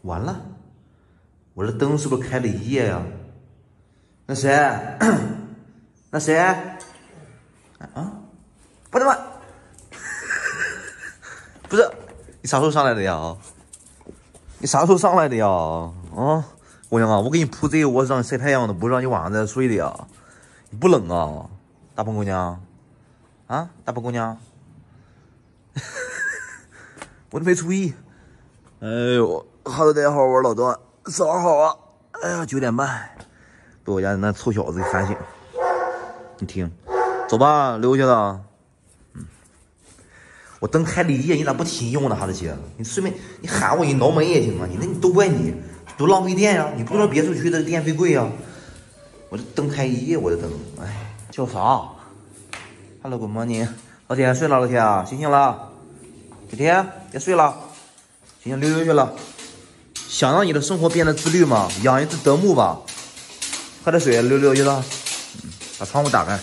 完了，我这灯是不是开了一夜呀？那谁？那谁？啊？我他妈！不是，你啥时候上来的呀？你啥时候上来的呀？啊，姑娘啊，我给你铺这个窝让你晒太阳的，不是让你晚上在这睡的呀。你不冷啊，大胖姑娘？啊，大胖姑娘？我都没注意。哎呦，好的得好，我老段早好啊。哎呀，9点半，被我家那臭小子给喊醒。你听，走吧，留下了。我灯开了一夜，你咋不听用呢？哈子姐，你顺便你喊我，你挠门也行啊。你都怪你，多浪费电呀！你不知道别墅区的电费贵呀。我这灯开一夜，我的灯，哎，叫啥 ？Hello，Good morning， 老铁睡了，老铁啊，醒醒了，小铁别睡了，醒醒溜溜去了。想让你的生活变得自律吗？养一只德牧吧，喝点水，溜溜去了。把窗户打开。